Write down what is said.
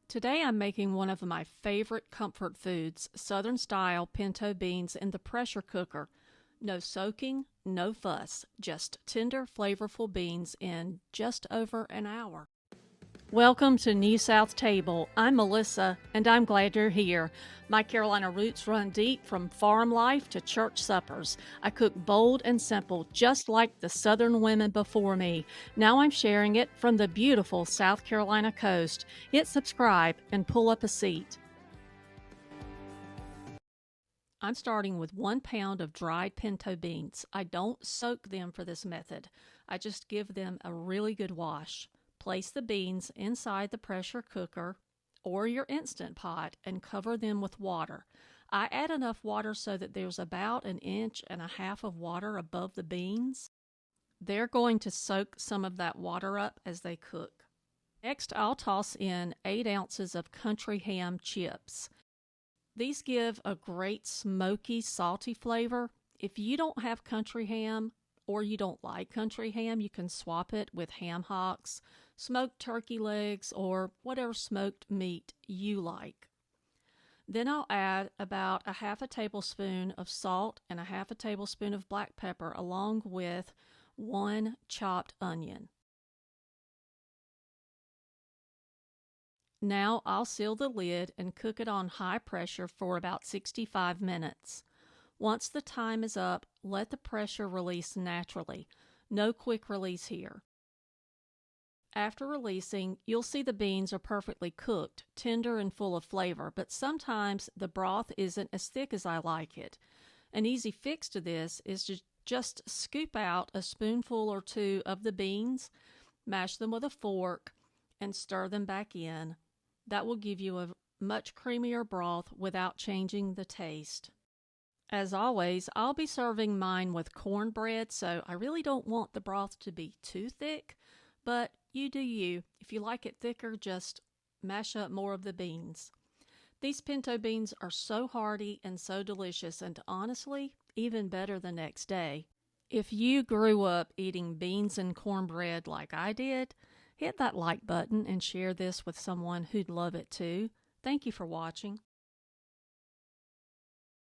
Today I'm making one of my favorite comfort foods, Southern-style pinto beans in the pressure cooker. No soaking, no fuss, just tender, flavorful beans in just over an hour. Welcome to New South Table. I'm Melissa, and I'm glad you're here. My Carolina roots run deep from farm life to church suppers. I cook bold and simple, just like the Southern women before me. Now I'm sharing it from the beautiful South Carolina coast. Hit subscribe and pull up a seat. I'm starting with 1 pound of dried pinto beans. I don't soak them for this method. I just give them a really good wash. Place the beans inside the pressure cooker or your Instant Pot and cover them with water. I add enough water so that there's about 1.5 inches of water above the beans. They're going to soak some of that water up as they cook. Next, I'll toss in 8 ounces of country ham chips. These give a great smoky, salty flavor. If you don't have country ham, or you don't like country ham, you can swap it with ham hocks, smoked turkey legs, or whatever smoked meat you like. Then I'll add about 1/2 tablespoon of salt and 1/2 tablespoon of black pepper, along with 1 chopped onion. Now I'll seal the lid and cook it on high pressure for about 65 minutes. Once the time is up, let the pressure release naturally. No quick release here. After releasing, you'll see the beans are perfectly cooked, tender and full of flavor, but sometimes the broth isn't as thick as I like it. An easy fix to this is to just scoop out a spoonful or two of the beans, mash them with a fork, and stir them back in. That will give you a much creamier broth without changing the taste. As always, I'll be serving mine with cornbread, so I really don't want the broth to be too thick, but you do you. If you like it thicker, just mash up more of the beans. These pinto beans are so hearty and so delicious, and honestly, even better the next day. If you grew up eating beans and cornbread like I did, hit that like button and share this with someone who'd love it too. Thank you for watching.